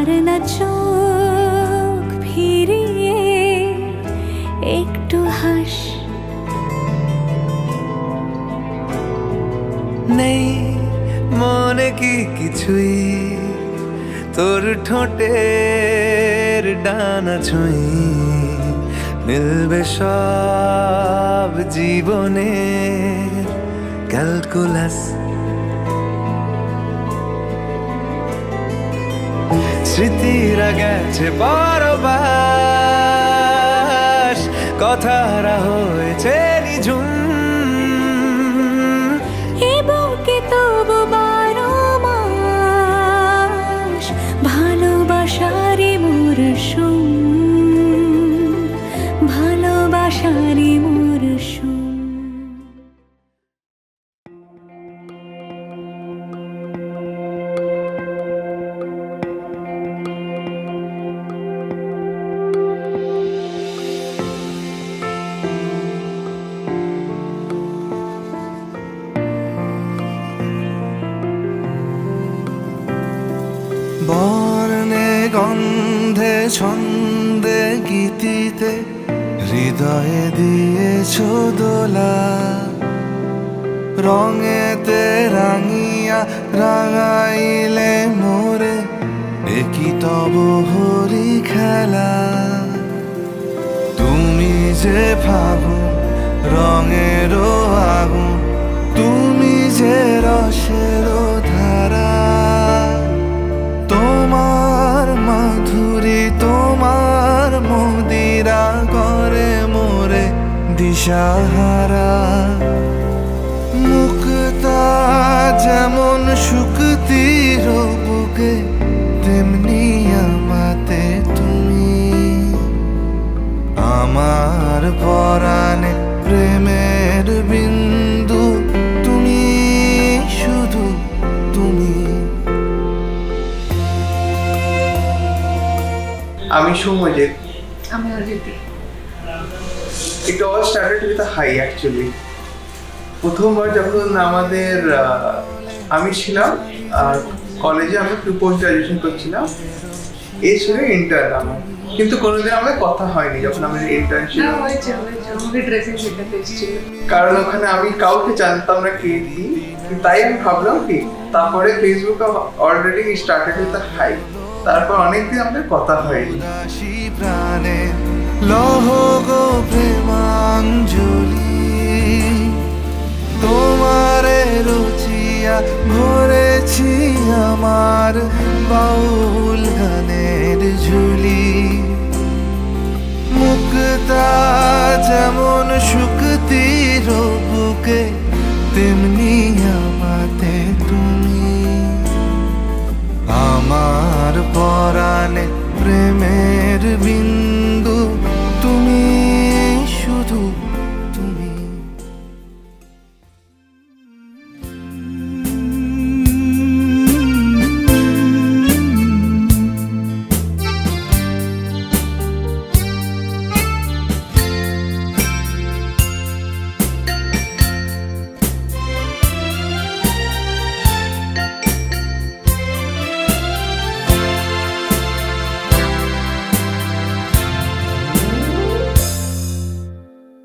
আর না চোখ ফিরিয়ে একটু হাস। নেই মনে কি কিছুই, তোর ঠোঁটের ডানা ছুঁই, মিলবে সব জীবনের ক্যালকুলাস। স্মৃতিরা গেছে পরবাস, কথারা হয়েছে নিঝুম। এ বুকে তবু 12 মাস ভালোবাসারই মরশুম, ভালোবাসারই মরশুম। বর্ণে গন্ধে ছন্দে গীতিতে হৃদয়ে দিয়েছ দোলা, রঙেতে রাঙিয়া রাঙাইলে মোরে একই তব হরি খেলা। তুমি যে ফাগুন রঙেরও আগুন, তুমি যে রসেরও ধারা, তোমার মাধুরী তোমার মদিরা করে মোরে দিশাহারা। মুক্তা যেমন শুকতির বুকে, তেমনি আমাতে তুমি। আমার পরাণে প্রেমের বিন্দু তুমি, শুধু তুমি। আমি সৌম্যজিৎ। আমি Aditi. It all started with a high actually. প্রথমবার যখন আমাদের আমি ছিলাম কলেজে, আমি পোস্ট গ্রাজুয়েশন করছিলাম, এই ছিল ইন্টার্ন আমার, কিন্তু কোনোদিন আমাদের কথা হয়নি যখন আমি ইন্টার্ন ছিল। আমাকে ড্রেসিং শেখাতে এসেছিল, কারণ ওখানে আমি কাউকে জানতাম না কে কি, তাই আমি ভাবলাম কি, তারপরে ফেসবুকে already started with a hi, তারপর অনেকদিন আমাদের কথা হয়নি। প্রাণে লহ গো প্রেমাঞ্জলি, তোমারে রুচিয়া ভরেছি আমার বাউল গানের ঝুলি। মুক্তা যেমন শুকতির বুকে, তেমনি আমাতে তুমি। আমার পরাণে প্রেমের বিন্দু তুমি, শুধু তুমি।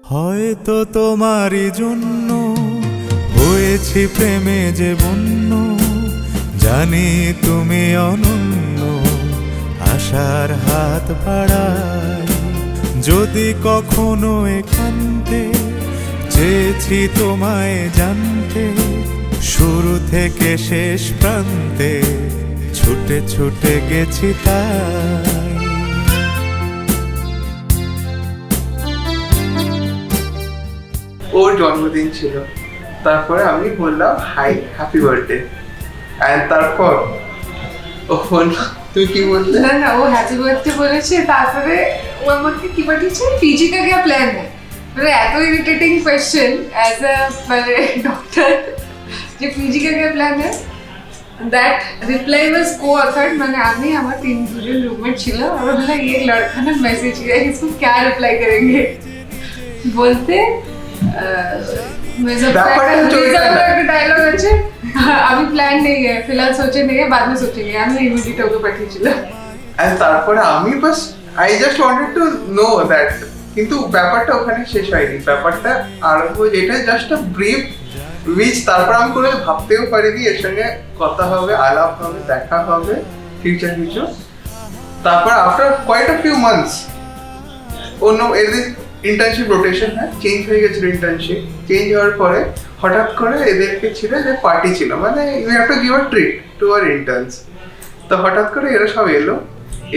হয়তো তোমারই জন্য হয়েছি প্রেমে যে বন্য, জানি তুমি অনন্য, আশার হাত বাড়াই। যদি কখনো একান্তে চেয়েছি তোমায় জানতে, শুরু থেকে শেষ প্রান্তে ছুটে ছুটে গেছি তাই। ওর জন্মদিন ছিল, তারপরে আমি বললাম হাই হ্যাপি বার্থডে, এন্ড তারপর ও বলল তুই কি বললে? না না, ও হ্যাপি বার্থডে বলেছে, তারপরে ও আমাকে কি পাঠিয়েছে, পিজি কা क्या প্ল্যান है। মানে এত ইরিটেটিং কোয়েশ্চেন অ্যাজ আ মানে ডক্টর, যে পিজি का क्या প্ল্যান है। दैट रिप्लाई वाज को-ऑथर्ड, মানে আমি আমার দুজন রুমमेट ছিল, और बोला ये लड़का ना मैसेज किया, इसको क्या रिप्लाई करेंगे बोलते। डायलॉग আছে, अभी प्लान नहीं है, फिलहाल सोचे नहीं है, बाद में सोचेंगे। আমি ইমিডিয়েট ওকে পাঠিয়েছিলাম। আর তারপরে আমি bus I just wanted to know that, কিন্তু ব্যাপারটা ওখানে শেষ হয়নি, ব্যাপারটা আরম্ভ যেটা জাস্ট আ ব্রিফ উইচ তারপর আমি করে ভাবতেও পারিনি এর সঙ্গে কথা হবে, আলাপ হবে, দেখা হবে ফিউচার কিছু। তারপর after quite a few months অন্য এদের ইন্টার্নশিপ রোটেশন চেঞ্জ হয়ে গেছিল, ইন্টার্নশিপ চেঞ্জ হওয়ার পরে হঠাৎ করে এদেরকে ছিল যে পার্টি ছিল, মানে you have to give a treat to our interns. তো হঠাৎ করে এরা সব এলো,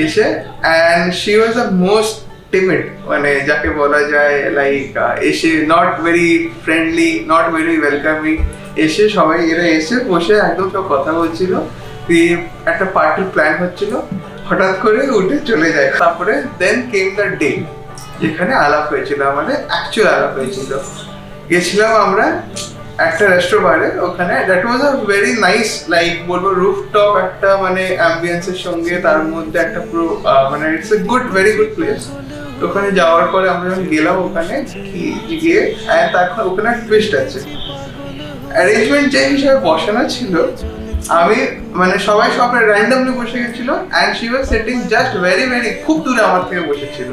এসে and she was the most timid, মানে যাকে বলা যায় লাইক এসে not very friendly, not very welcoming. এসে সবাই এরা এসে বসে একদম সব কথা বলছিল, একটা পার্টির প্ল্যান হচ্ছিল, হঠাৎ করে উঠে চলে যায়। তারপরে দেন কেম দ্য ডে যেখানে আলাপ হয়েছিল, আমাদের অ্যাকচুয়াল আলাপ হয়েছিল। গেছিলাম আমরা একটা রেস্টুরেন্টে, ওখানে that was a very nice, like বলবো রুফটপ একটা মানে অ্যাম্বিয়েন্সের সঙ্গে, তার মধ্যে একটা পুরো মানে it's a good, very good place. ওখানে যাওয়ার পরে আমরা যখন গেলাম ওখানে গিয়ে তারপর ওখানে টুইস্ট আছে, অ্যারেঞ্জমেন্ট যে হিসাবে বসানো ছিল, আমি মানে সবাই সব র্যান্ডমলি বসে গেছিল and she was sitting just very very খুব দূরে আমার থেকে বসেছিল,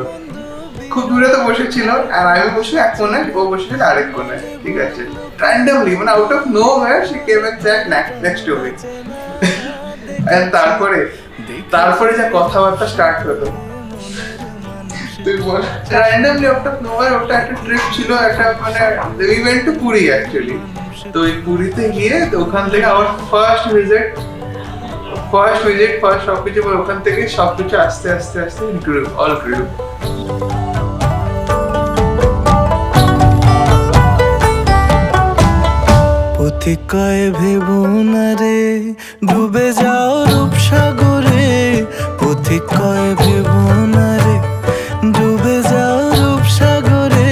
খুব দূরে তো বসেছিল, আর আমি বসে এক কোণে, ও বসেছিল আরেক কোণে, ঠিক আছে, র্যান্ডমলি মানে out of nowhere she came and sat next to me. And তারপরে যা কথাবার্তা স্টার্ট হলো, তুই বল, randomly out of nowhere, ওটা একটা ট্রিপ ছিল, একটা মানে we went to Puri actually. তো ওই পুরীতে গিয়ে ওখান থেকে আমার ফার্স্ট ভিজিট ফার্স্ট সবকিছু, ওখান থেকে সবকিছু আস্তে আস্তে আস্তে অল গ্রু। পথিকায় ভেবো না রে ডুবে যাও রূপসাগরে, পথিকায় ভেবো না রে ডুবে যাও রূপসাগরে,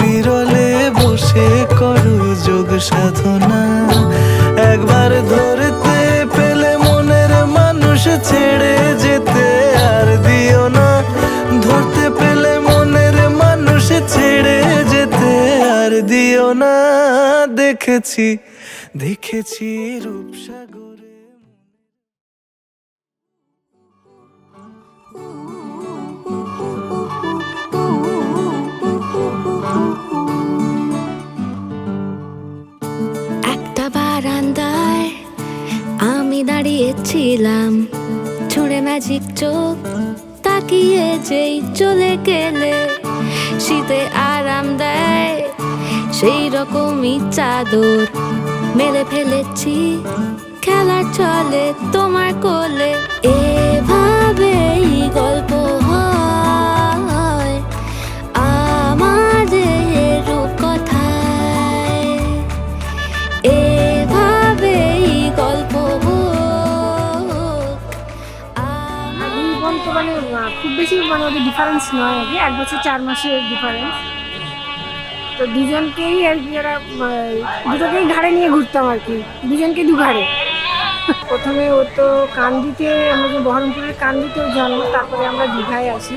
বিরলে বসে করো যোগ সাধনা, একবার ধরতে পেলে মনের মানুষ ছেড়ে যেতে আর দিও না, ধরতে পেলে মনের মানুষ ছেড়ে যেতে আর দিও না, দেখেছি রূপসাগরে। একটা বারান্দায় আমি দাঁড়িয়েছিলাম, ছুঁড়ে ম্যাজিক চোখ তাকিয়ে যেই চলে গেলে, শীতে আরাম দেয় সেই রকমই চাদর মেলে ফেলেছি, খেলার চলে তোমার কোলে, এভাবেই গল্প হয় আমাদের রূপকথায়, এভাবেই গল্প তো মানে খুব বেশি মানে ওদের ডিফারেন্স নয়, আর কি 1 বছর 4 মাসের ডিফারেন্স। তো দুজনকেই আর কি ওরা দুটোকেই ঘাড়ে নিয়ে ঘুরতাম আর কি, দুজনকে দু ঘাড়ে। প্রথমে ও তো কান্দিতে, আমরা যে বহরমপুরের কান্দিতেও জন্ম, তারপরে আমরা দীঘায় আসি।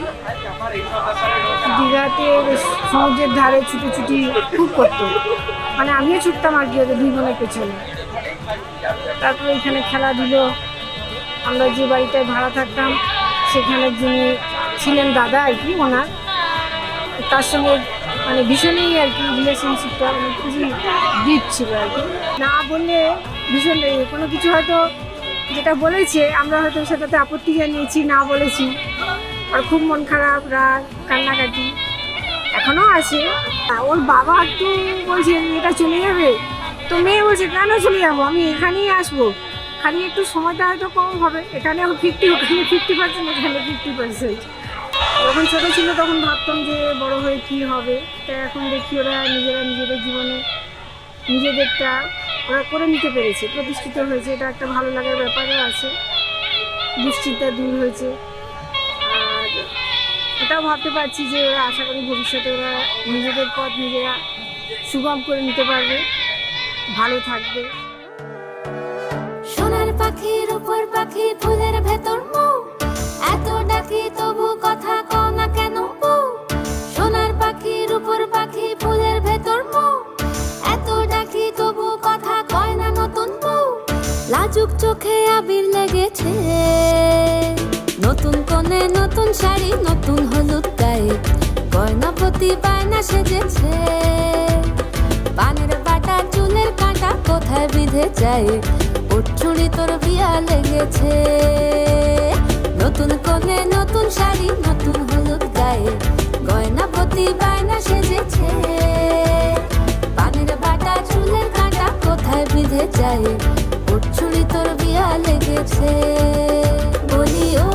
দীঘাতে সমুদ্রের ধারে ছুটি খুব করতো, মানে আমিও ছুটতাম আর কি ওদের 2 বোনের পেছনে। তারপরে এখানে খেলাধুলো, আমরা যে বাড়িটায় ভাড়া থাকতাম সেখানে যিনি ছিলেন দাদা আর কি, ওনার তার সঙ্গে মানে ভীষণই আর কি রিলেশনশিপটা মানে খুবই ডিপ ছিল আর কি। না বললে ভীষণ কোনো কিছু হয়তো যেটা বলেছে আমরা হয়তো সেটাতে আপত্তি জানিয়েছি, না বলেছি, আর খুব মন খারাপ, রাগ, কান্নাকাটি এখনও আছে। ওর বাবা একটু বলছে মেয়েটা চলে যাবে, তো মেয়ে বলছে কেন চলে যাবো, আমি এখানেই আসবো, খালি একটু সময়টা হয়তো কম হবে, এখানেও 50, ওখানে 50%, এখানে 50%। যখন ছোটো ছিল তখন ভাবতাম যে বড় হয়ে কী হবে, তা এখন দেখি ওরা নিজেদের জীবনে নিজেদেরটা ওরা করে নিতে পেরেছে, প্রতিষ্ঠিত হয়েছে, এটা একটা ভালো লাগার ব্যাপারও আছে, দুশ্চিন্তা দূর হয়েছে। আর এটাও ভাবতে পারছি যে ওরা আশা করি ভবিষ্যতে ওরা নিজেদের পথ নিজেরা সুগম করে নিতে পারবে, ভালো থাকবে। সোনার পাখির উপর পাখি, ফুলের ভেতর মৌ, এত ডাকি তবু কথা কও না কেন বউ, সোনার পাখির উপর পাখি, ফুলের ভেতর মৌ, এত ডাকি তবু কথা কয় না নতুন বউ, লাজুক চোখে আবির লেগেছে, নতুন নতুন শাড়ি নতুন হলুদ গায়ে গয়নাপতি বায়না সেজেছে পানের বাটা চুলের কাঁটা কোথায় বিঁধে যায় ওর চুড়ি তোর বিয়া লেগেছে নতুন কোণে নতুন শাড়ি নতুন হলুদ গায়ে গয়নাপতি বায়না সেজেছে পানের বাটা চুলের কাঁটা কোথায় বিঁধে যায় ওর চুড়ি তোর বিয়া লেগেছে বলি ও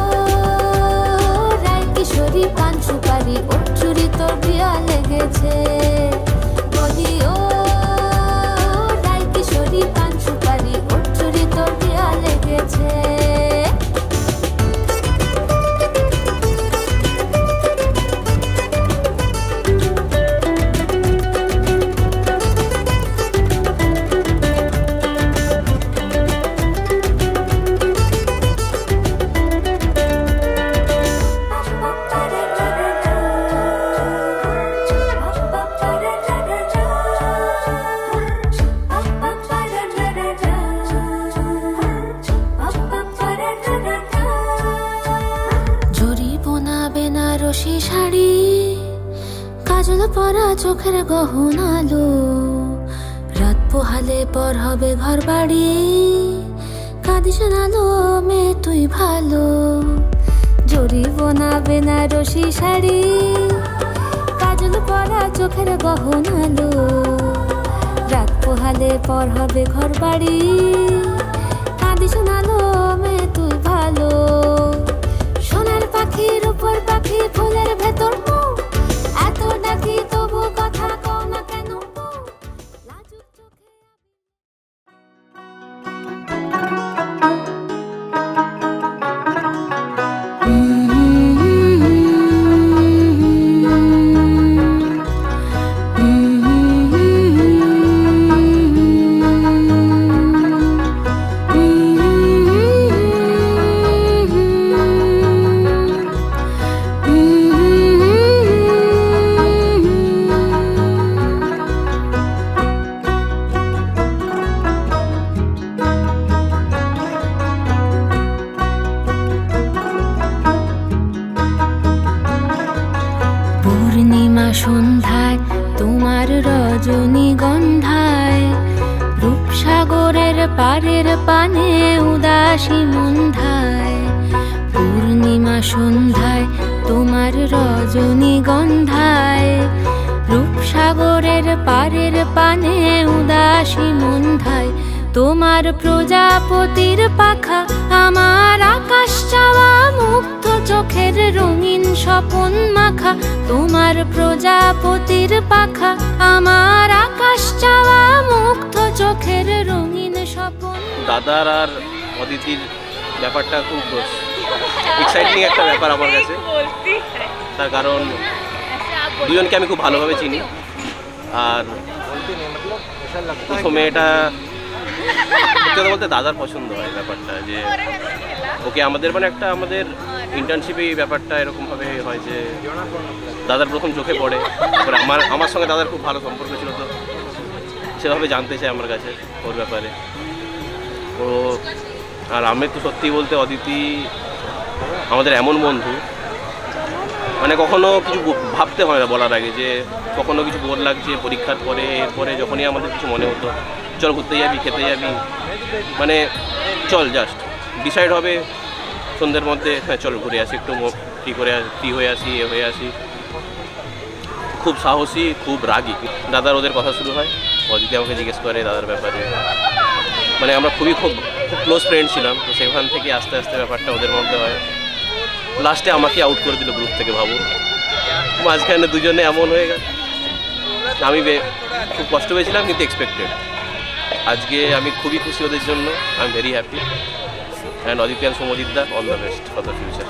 রায় কিশোরী পান সুপারি ওর চুড়ি তোর বিয়া লেগেছে বলি ও রায় কিশোরী পান সুপারি ওর চুড়ি তোর বিয়া লেগেছে বেনারসি শাড়ি কাজল পরা চোখের গহনালো রাত পোহালে পর হবে ঘর বাড়ি কাঁদিস নালো মে তুই ভালো জরি বোনা বেনারসি শাড়ি কাজল পরা চোখের গহনালো রাত পোহালে পর হবে ঘর বাড়ি কাঁদিস নালো মে তুই ভালো সোনার পাখির উপর পাখি ফুলের ভেতর এত ডাকি তবু কথা কও না কেন লাজুক চোখে সন্ধ্যায় তোমার রজনীগন্ধায় রূপসাগরের পারের পানে উদাসী মন্ধায় পূর্ণিমা সন্ধ্যায় তোমার রজনীগন্ধায় রূপসাগরের পারের পানে উদাসী মন্ধায় তোমার প্রজাপতির পাখা আমার আকাশ চাওয়া মুক্ত চোখের রঙিন স্বপন মাখা তোমার প্রজাপতির পাখা আমার আকাশ চাওয়া মুক্ত চোখের রঙিন স্বপন। দাদার আর অদিতির ব্যাপারটা খুব এক্সাইটিং একটা ব্যাপার আমার কাছে, তার কারণ দুজনকে আমি খুব ভালোভাবে চিনি। আর প্রথমে এটা সত্যি কথা বলতে দাদার পছন্দ হয় ব্যাপারটা, যে ওকে আমাদের মানে একটা আমাদের ইন্টার্নশিপে এই ব্যাপারটা এরকমভাবে হয় যে দাদার প্রথম চোখে পড়ে। তারপরে আমার সঙ্গে দাদার খুব ভালো সম্পর্ক ছিল, তো সেভাবে জানতে চাই আমার কাছে ওর ব্যাপারে। ও আর আমি তো সত্যি বলতে অদিতি আমাদের এমন বন্ধু, মানে কখনো কিছু ভাবতে হয় না বলার আগে, যে কখনো কিছু বোর লাগছে পরীক্ষার পরে এরপরে যখনই আমাদের কিছু মনে হতো চল ঘুরতে যাবি খেতে যাবি, মানে চল জাস্ট ডিসাইড হবে সন্ধ্যের মধ্যে, হ্যাঁ চল ঘুরে আসি, একটু ফ্রি হয়ে আসি, এ হয়ে আসি। খুব সাহসী, খুব রাগী। দাদার ওদের কথা শুরু হয়, অদিতি আমাকে জিজ্ঞেস করে দাদার ব্যাপারে, মানে আমরা খুব ক্লোজ ফ্রেন্ড ছিলাম, তো সেখান থেকে আস্তে আস্তে ব্যাপারটা ওদের মধ্যে হয়। লাস্টে আমাকে আউট করে দিল গ্রুপ থেকে, ভাবো মাঝখানে দুজনে এমন হয়ে গেল। আমি খুব কষ্ট পেয়েছিলাম কিন্তু এক্সপেক্টেড। আজকে আমি খুবই খুশি ওদের জন্য, I am very happy. And Aditi and Somjit da, all the best for the future.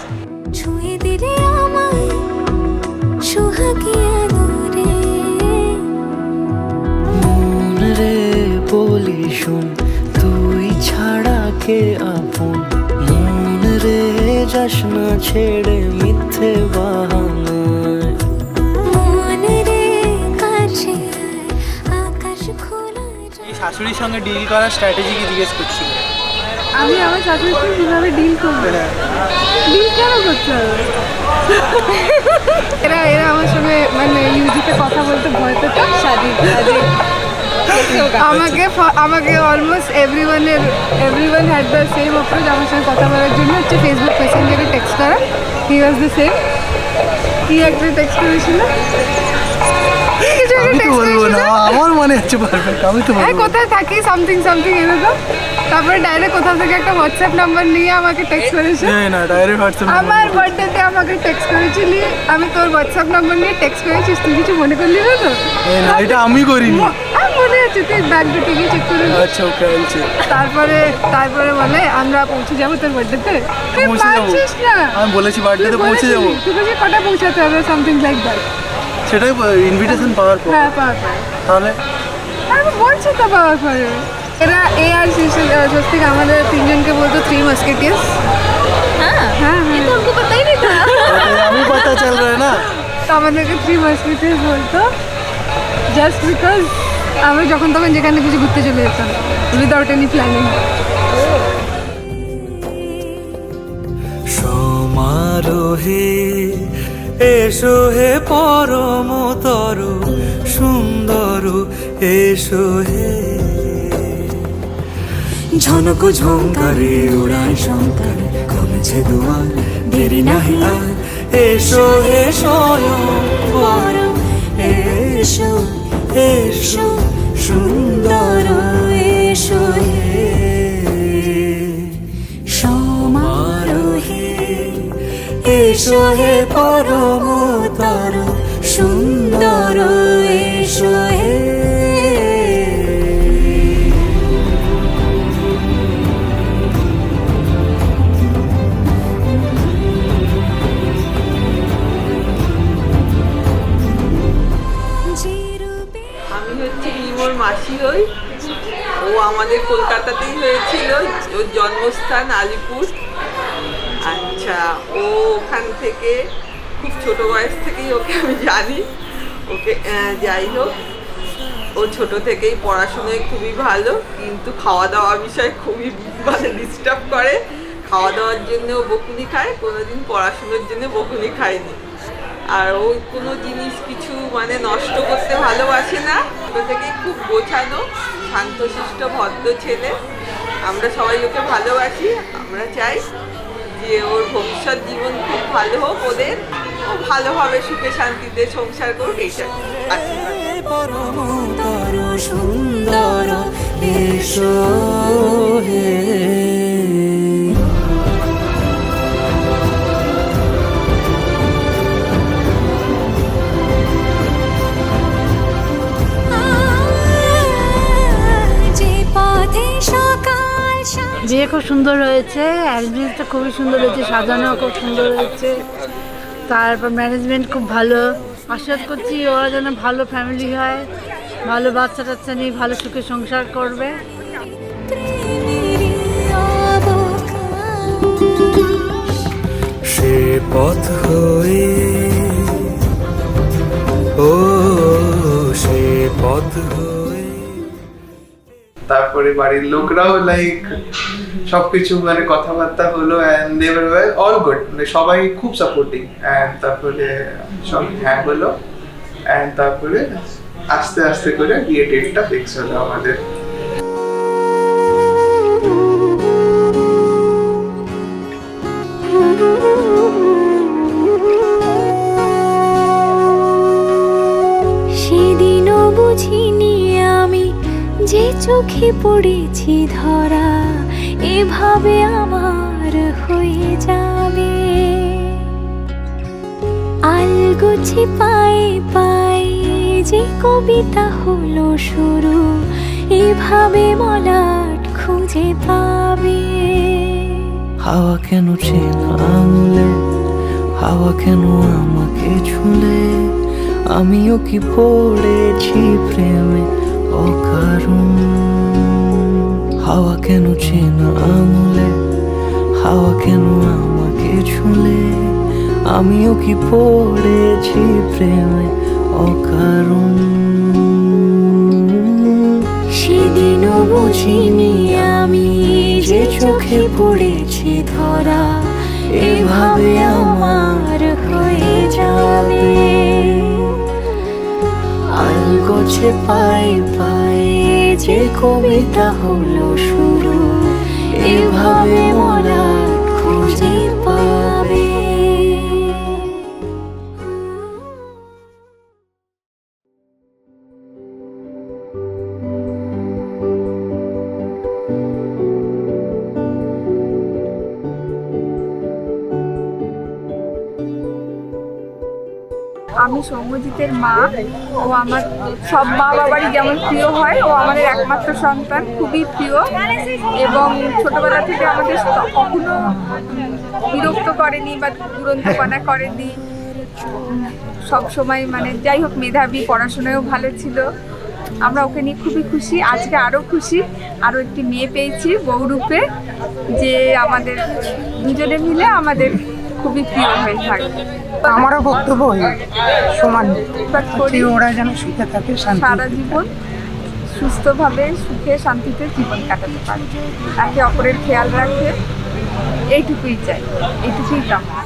ছুঁয়ে দিলে আমায় সোহাগী আলোরে, মন রে বলি শোন তুই ছাড়া কে আপন, মন রে যাস না ছেড়ে মিথ্যে বাহানায়, মন রে কাছে আকাশ খোলা। এই শাশুড়ির সঙ্গে ডিল করার স্ট্র্যাটেজি কি জিজ্ঞেস করছিল? আমি আমার শাশুড়ির সঙ্গে কীভাবে ডিল করবো, ডিল কেন করতে হবে? এরা আমার সঙ্গে মানে ইউজিতে কথা বলতে ভয় পেত। আমাকে almost everyone had the same approach আমার সঙ্গে কথা বলার জন্য, হচ্ছে ফেসবুক মেসেঞ্জারে টেক্সট করা। হি ওয়াজ দ্য সেম। কি একটা টেক্সট করেছিল, আমি তো বলবো না, আমার মনে হচ্ছে পারফেক্ট, আমি তো বলবো কোথায় থাকি সামথিং এরকম। তারপরে ডাইরেক্ট কোথাও থেকে একটা হোয়াটসঅ্যাপ নাম্বার নিয়ে আমাকে টেক্সট করেছে। না ডাইরেক্ট হোয়াটসঅ্যাপ আমার বার্থডেতে আমাকে টেক্সট করেছিলি, আমি তোর হোয়াটসঅ্যাপ নাম্বার নিয়ে টেক্সট করেছিস, তুই কিছু মনে করলি না তো? না, এটা আমি করিনি। মনে আছে, তুই ব্যাগ দুটি গিয়ে চেক করে নিস। আচ্ছা ওকে আনছি। তারপরে বলে আমরা পৌঁছে যাবো তোর বার্থডেতে। তুই পৌঁছে যাবো? মানছিস না। আমি বলেছি বার্থডেতে পৌঁছে যাবো। তুই বলছিস কটা পৌঁছাতে হবে, সামথিং লাইক দ্যাট। সেটাই ইনভিটেশন পাওয়ার পর। হ্যাঁ পাওয়ার পরে। তাহলে আমি বলছি তো পাওয়ার পরে। এরা আর স্বস্তিক আমাদের তিনজনকে বলতো থ্রি মাস্কেটিয়ার্স। হ্যাঁ হ্যাঁ, तो हमको पता ही नहीं था। আমি पता चल रहा है ना। তো আমাদেরকে থ্রি মাস্কেটিয়ার্স বলতো জাস্ট বিকজ আমরা যখন তখন যেখানে কিছু ঘুরতে চলে যেতাম উইদাউট এনি প্ল্যানিং। সমারোহে এসো হে পরমতর সুন্দর এসো হে ঝনক ঝঙ্কারে উড়ায় শঙ্কার কমেছে দুয়ার দেরি নাহি আর এসো হে স্বয়ং পরম এসো এসো সুন্দর এসো হে সমারোহে এসো হে পরমতর সুন্দর এসো হে আমি হচ্ছে মিমোর মাসি হই। ও আমাদের কলকাতাতেই হয়েছিল, ওর জন্মস্থান আলিপুর। আচ্ছা, ও ওখান থেকে খুব ছোট বয়স থেকেই ওকে আমি জানি। ওকে যাই হোক, ও ছোট থেকেই পড়াশোনায় খুবই ভালো, কিন্তু খাওয়া দাওয়া বিষয়ে খুবই মানে ডিস্টার্ব করে। খাওয়া দাওয়ার জন্য ও বকুনি খায়, কোনোদিন পড়াশোনার জন্য বকুনি খায়নি। আর ও কোনো জিনিস কিছু মানে নষ্ট করতে ভালোবাসে না। ছোট থেকেই খুব গোছানো, শান্তশিষ্ট ভদ্র ছেলে। আমরা সবাই ওকে ভালোবাসি। আমরা চাই যে ওর ভবিষ্যৎ জীবন খুব ভালো হোক, ওদের ও ভালোভাবে সুখে শান্তিতে সংসার করুক, এইটা আশীর্বাদ। পরমতর সুন্দর এসো হে বিয়ে খুব সুন্দর হয়েছে, অ্যারেঞ্জমেন্টটা খুবই সুন্দর হয়েছে, সাজানো খুব সুন্দর হয়েছে, তারপর ম্যানেজমেন্ট খুব ভালো। আশীর্বাদ করছি ওরা যেন ভালো ফ্যামিলি হয়, ভালো বাচ্চা টাচ্চা নিয়ে ভালো সুখে সংসার করবে। সে পথ হয়ে ও সে পথ হয়ে তারপরে বাড়ির লোকরাও লাইক সবকিছু মানে কথাবার্তা হলো, and they were all good, মানে সবাই খুব সাপোর্টিং। অ্যান্ড তারপরে সব হ্যাঁ হলো, অ্যান্ড তারপরে আস্তে আস্তে করে বিয়ে ডেটটা ফিক্স হলো আমাদের। সেদিনও বুঝিনি আমি যে চোখে পড়েছি ধরা, এভাবে আমার হয়ে যাবে। আলগোছে পায়ে পায়ে যে কবিতা হলো শুরু, এভাবে মলাট খুঁজে পাবে। হাওয়া কেন চেনা আঙুলে, হাওয়া কেন আমাকে ছুলে, আমিও কি পড়েছি প্রেমে অকারণ। হাওয়া কেন চেনা আঙুলে, হাওয়া কেন আমাকে ছুলে, আমিও কি পড়েছি প্রেমে অকারণ। সেদিনও বুঝিনি আমি যে চোখে পড়েছি ধরা, এভাবে আমার হয়ে যাবে। আলগোছে পাই পাই যে কবিতা হলো শুরু, এভাবে মোরা খুঁজে পাবে। আমি সৌম্যজিতের মা। ও আমার সব মা বাবারই যেমন প্রিয় হয়, ও আমাদের একমাত্র সন্তান, খুবই প্রিয়। এবং ছোটবেলা থেকে আমাদের কখনো বিরক্ত করেনি বা দুরন্তপনা করেনি। সব সময় মানে যাই হোক মেধাবী, পড়াশোনায়ও ভালো ছিল। আমরা ওকে নিয়ে খুবই খুশি। আজকে আরও খুশি, আরও একটি মেয়ে পেয়েছি বউরূপে, যে আমাদের দুজনে মিলে আমাদের খুবই প্রিয় হয়ে থাকবে। আমারও বক্তব্য সমান, ওরা যেন সুখে থাকে, সারা জীবন সুস্থভাবে সুখে শান্তিতে জীবন কাটাতে পারে, একে অপরের খেয়াল রাখে, এইটুকুই চাই, এইটুকুই কামনা।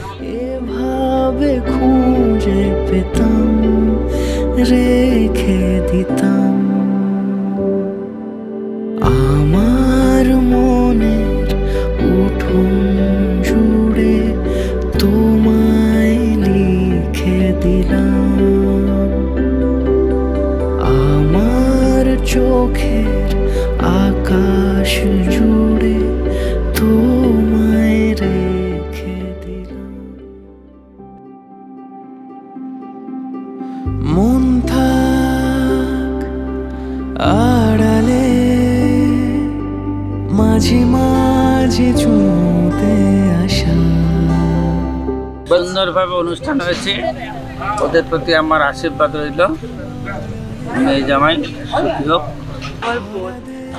এভাবে খুঁজে পেতাম, রেখে দিতাম আমার মনের উঠোন জুড়ে, তোমায় লিখে দিলাম আমার চোখের আকাশ জুড়ে, তোমায় রেখে দিলাম। মন থাক আড়ালে, মাঝে মাঝে চুঁতে আসা। সুন্দরভাবে অনুষ্ঠান হয়েছে, ওদের প্রতি আমার আশীর্বাদ রইল। মেয়ে জামাই সুখী হোক। আমার বোন,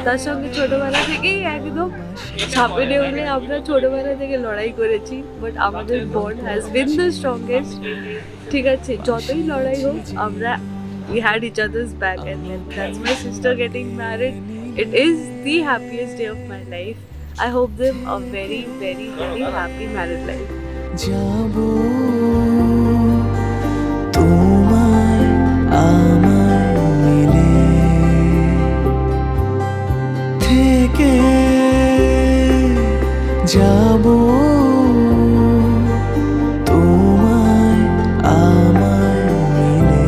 তার সঙ্গে ছোটবেলা থেকেই একদম ছাপে নেউলে আমরা ছোটবেলা থেকে লড়াই করেছি, বাট আমাদের bond has been the strongest. ঠিক আছে, যতই লড়াই হোক আমরা we had each other's back, and then that's my sister getting married. It is the happiest day of my life. I hope them a very very very happy married life. যাবো তোমায় আমায় মিলে, থেকে যাবো তোমায় আমায় মিলে।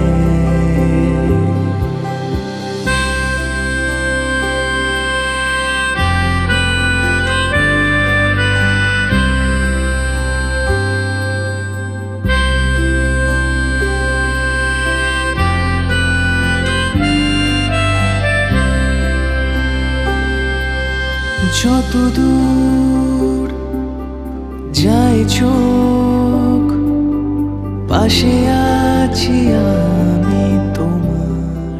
যত দূর যায় চোখ, পাশে আছি আমি তোমার।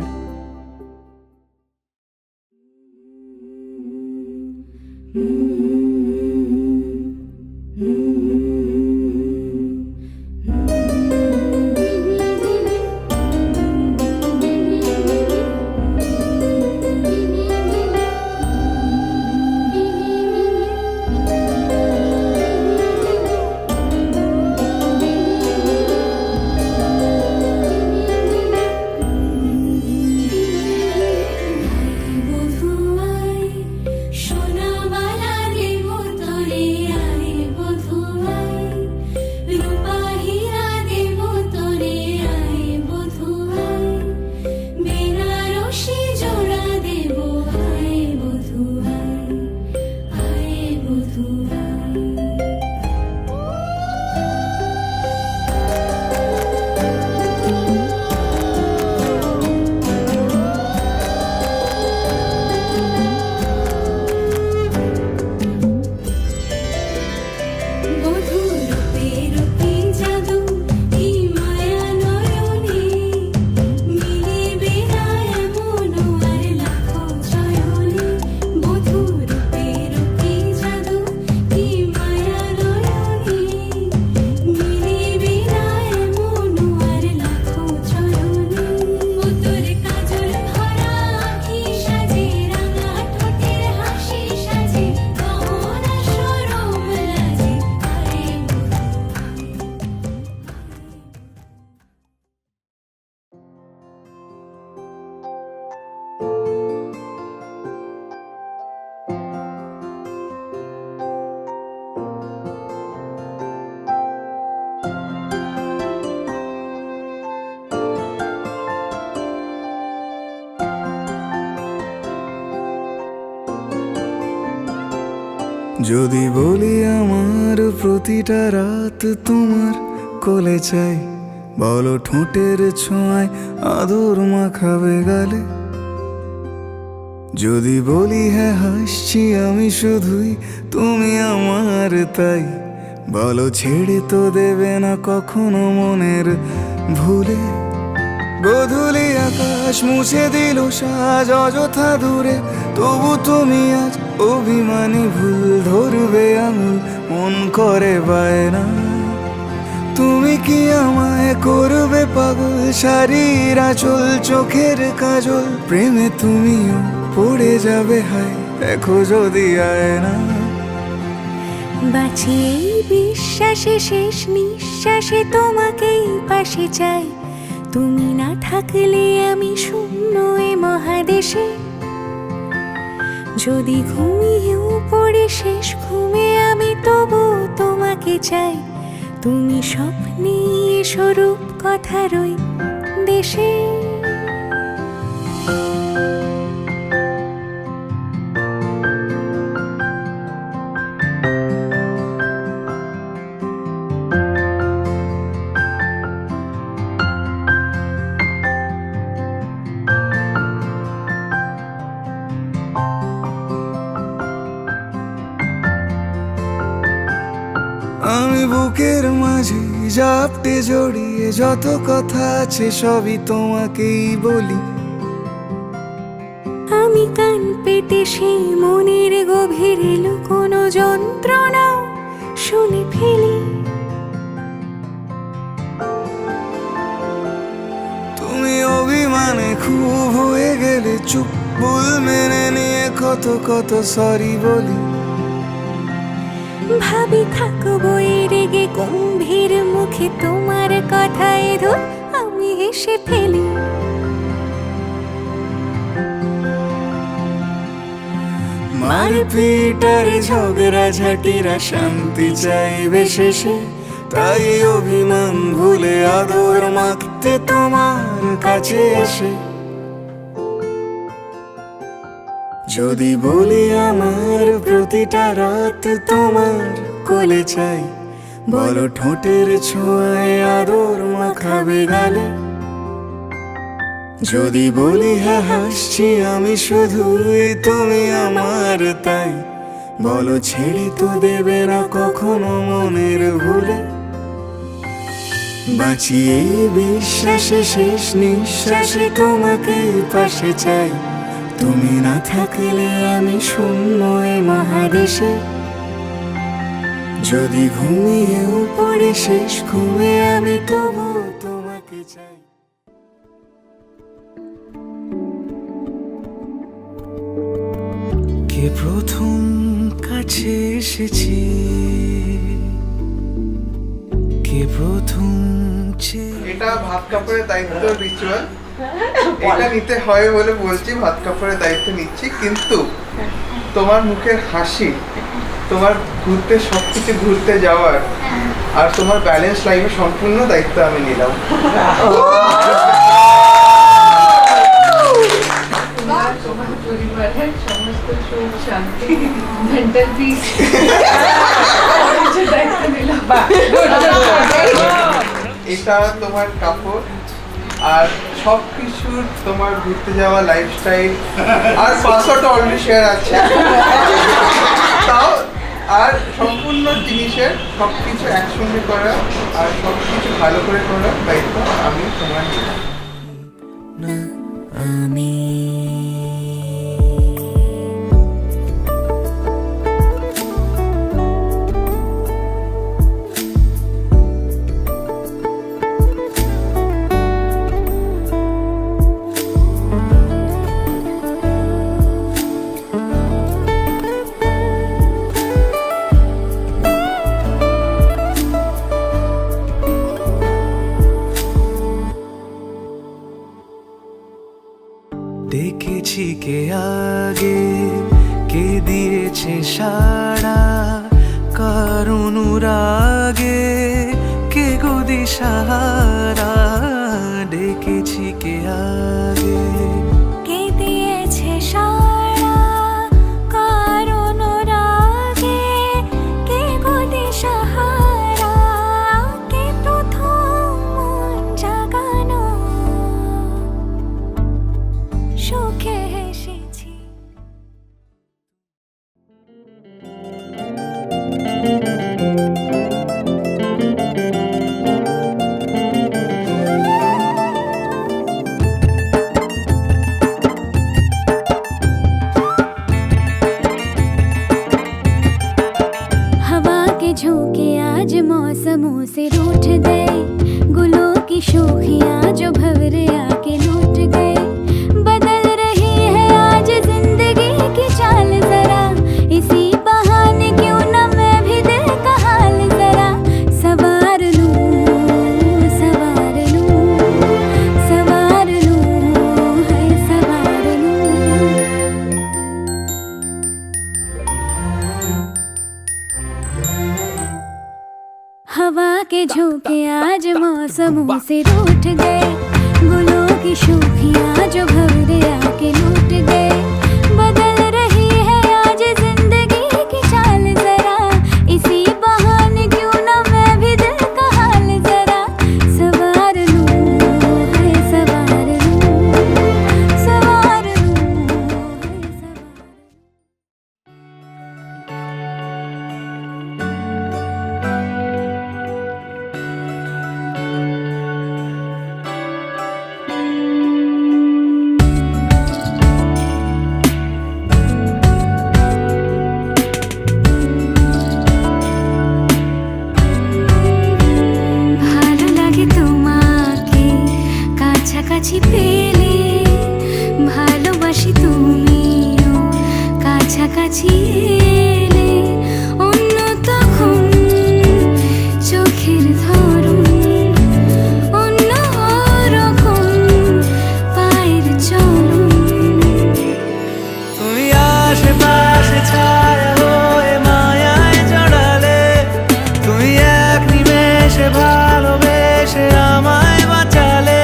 যদি বলি আমার প্রতিটা রাত তোমার কোলে চাই, বলো ঠোঁটের ছোঁয়ায় আদর মাখাবে গালে। যদি বলি হ্যাঁ হাসছি আমি শুধুই, তুমি আমার তাই, বলো ছেড়ে তো দেবে না কখনো মনের ভুলে। গোধূলি আকাশ মুছে দিল সাজ অযথা দূরে, তবু তুমি আজ অভিমানী ভুল ধরবে আঙুল, মন করে বায়না। তুমি কি আমায় করবে পাগল, শাড়ির আঁচল চোখের কাজল, প্রেমে তুমিও পড়ে যাবে হায় দেখো যদি আয়না। বাঁচি এই বিশ্বাসে শেষ নিঃশ্বাসে তোমাকেই পাশে চাই, তুমি না থাকলে আমি শূন্য এ মহাদেশে। যদি ঘুমিয়েও পড়ে শেষ ঘুমে আমি তবু তোমাকে চাই, তুমি স্বপ্নে স্বরূপ কথার ওই দেশে। আমি বুকের মাঝে জাপটে জড়িয়ে যত কথা আছে সবই তোমাকেই বলি। আমি কান পেতে সেই মনের গভীরে লুকোনো যন্ত্রণা শুনে ফেলি। তুমি অভিমানে খুব হয়ে গেলে চুপ, ভুল মেনে নিয়ে কত কত সরি বলি। ভাবি থাকবো এই রেগে গম্ভীর মুখে তোমার কথায় ধর আমি হেসে ফেলি। মারপিট আর ঝগড়া ঝাঁটিরা শান্তি চাইবে শেষে, তাই অভিমান ভুলে আদর মাখতে তোমার কাছে এসে। যদি বলি আমার প্রতিটা রাত তোমার কোলে চাই, বলো ঠোঁটের ছোঁয়ায় আদর মাখাবে গালে। যদি বলি হ্যাঁ হাসছি আমি শুধুই, তুমি আমার তাই, বলো ছেড়ে তো দেবে না কখনো মনের ভুলে। বাঁচি এই বিশ্বাসে শেষ নিঃশ্বাসে তোমাকে পাশে চাই, তুমি না থাকলে আমি শূন্য এ মহাদেশে। যদি ঘুমিয়েও পড়ে শেষ ঘুমে আমি তবু তোমাকে চাই। কে প্রথম কাছে এসেছি, কে প্রথম এটা ভাত কাপড়ের দায়িত্ব রিচুয়াল, এটা নিতে হয় বলে বলছি, ভাত কাপড়ের দায়িত্ব নিচ্ছি। কিন্তু তোমার মুখের হাসি, তোমার ঘুরতে সবকিছু ঘুরতে যাওয়ার আর তোমার ব্যালেন্স লাইফের সম্পূর্ণ দায়িত্ব আমি নিলাম। তোমার পরিবারের সমস্ত সুখ শান্তি মেন্টাল পিস দায়িত্ব নিলাম। এটা তোমার কাপড় আর সবকিছুর তোমার ঘুরতে যাওয়া লাইফস্টাইল আর পাসওয়ার্ডটা অলরেডি শেয়ার আছে, তাও আর সম্পূর্ণ জিনিসের সবকিছু একসঙ্গে করা আর সবকিছু ভালো করে করার দায়িত্ব আমি তোমার নিলাম। দেখেছি কে আগে, কে দিয়েছে সাড়া, কার অনুরাগে কে গো দিশাহারা। ডেকেছি কে আগে, কে দিয়েছে সাড়া, কার অনুরাগে आज मौसमों से रूठ गए, गुलों की शोखियाँ जो भंवरे आके लूट गए। बदल रही है आज जिंदगी की चाल जरा, इसी बहाने क्यों न मैं भी दिल का हाल जरा सवार लूं, सवार लूं, सवार लूं, है सवार लूं। हवा के झोंके आज मौसमों से रूठ गए, गुलों की शोखियाँ जो भंवरे आके लूट गए। बदल रही है आज जिंदगी की चाल जरा, इसी बहाने क्यों न मैं भी दिल का हाल जरा सवार लूं, है सवार लूं, सवार लूं, है सवार। ভালো লাগে তোমাকে কাছাকাছি পেলে, ভালোবাসি তুমিও কাছাকাছি এলে। অন্য তখন চোখের ধরন, অন্য রকম পায়ের চলন। তুমি আশেপাশে ছায়া হয়ে মায়ায় জড়ালে, তুমি এক নিমেষে ভালোবেসে আমায় বাঁচালে।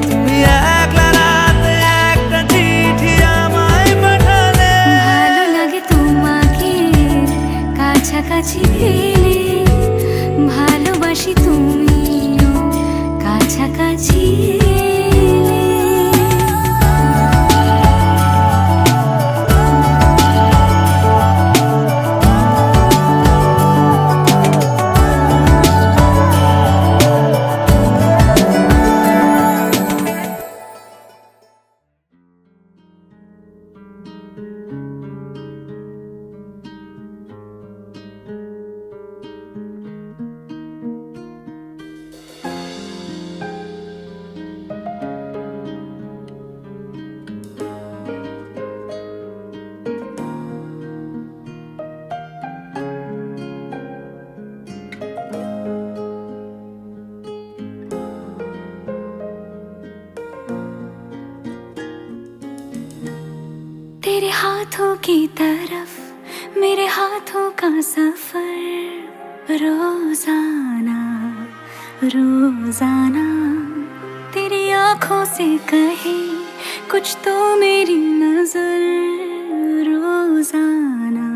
তুমি একলা রাতে একটা চিঠি আমায় পাঠালে। ভালো লাগে তোমাকে কাছাকাছি পেলে, ভালোবাসি তুমিও কাছাকাছি এলে। तेरे हाथों की तरफ मेरे हाथों का सफर, रोजाना रोजाना तेरी आंखों से कहे कुछ तो मेरी नजर। रोजाना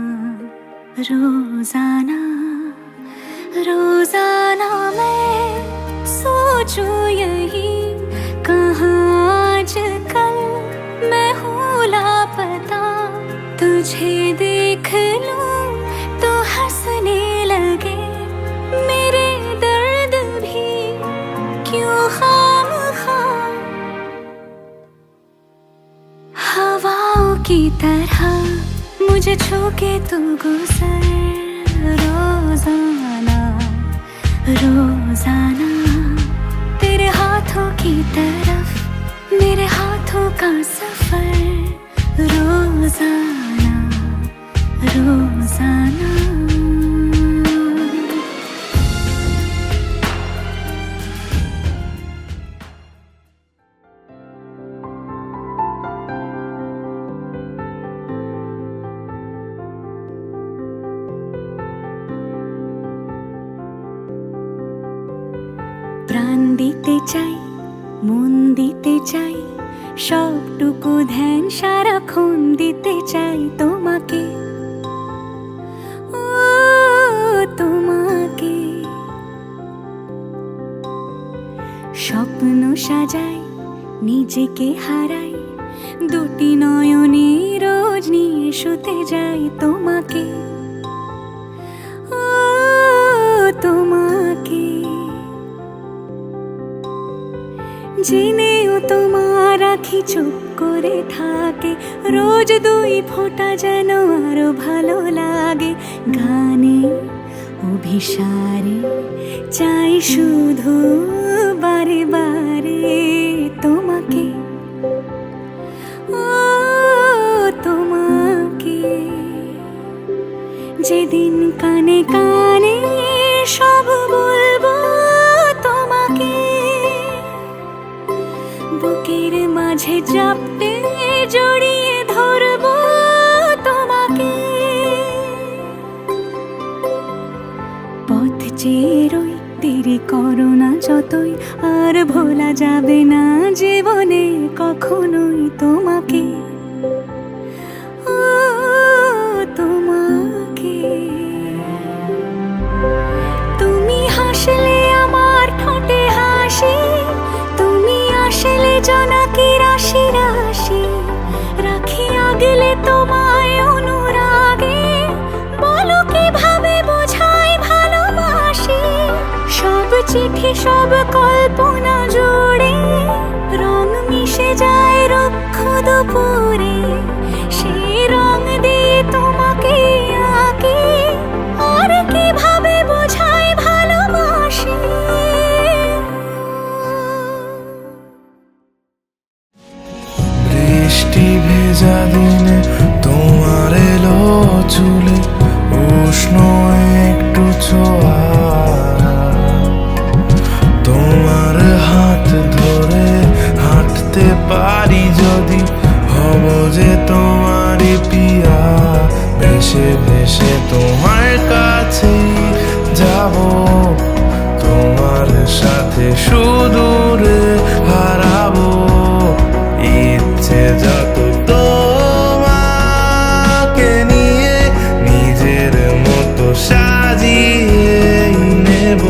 रोजाना रोजाना मैं सोचूं यही, कहाँ आजकल मैं हूँ लापता। तुझे देख लूं तो हंसने लगे मेरे दर्द भी क्यों खामखा। हवाओं की तरह मुझे छू के तू गुजर। रोजाना रोजाना तेरे हाथों की तरफ मेरे हाथों का सफर। रोजाना रोजाना প্রাণ দিতে চাই, মন দিতে চাই, সবটুকু ধ্যান সারাক্ষণ দিতে চাই তোমাকে, ও তোমাকে। স্বপ্ন সাজাই, নিজেকে হারাই, দুটি নয়নে রোজ নিয়ে শুতে যাই তোমাকে, ও তোমাকে। জেনেও তোমার আখি চুপ করে থাকে, রোজ দুই ফোঁটা যেন আরো ভালো লাগে। গানে অভিসারে চাই শুধু বারে বারে তোমাকে, ও তোমাকে। যেদিন কানে কানে সব বলবো তোমাকে, বুকের মাঝে চাপটে জড়িয়ে ধরবো তোমাকে। পথ চেয়ে রই, দেরি করো না যতই, আর ভোলা যাবে না জীবনে কখনোই তোমাকে, ও তোমাকে। তুমি হাসলে আমার ঠোঁটে হাসি, তুমি আসলে জোনাকি রাশি রাশি, রাখি আগলে তোমায় অনুরাগে, বলো কিভাবে বোঝাই ভালোবাসি। সব চিঠি সব কল্পনা জুড়ে রং মিশে যায় রুক্ষ দুপুরে, সেই রং দিয়ে তোমাকে আঁকি, আর কিভাবে বোঝাই ভালোবাসি। বৃষ্টি ভেজা দিনে তোমার এলো চুলে উষ্ণ একটু ছোঁয়া, তোমার হাত ধরে হাঁটতে পারি যদি, হব যে তোমারই পিয়া। ভেসে ভেসে তোমার কাছে যাব, তোমার সাথে সুদূরে হারাবো। ইচ্ছে যত তোমাকে নিয়ে নিজের মতো সাজিয়ে নেব,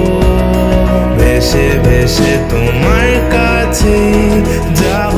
ভেসে ভেসে তোমার কাছে যাব।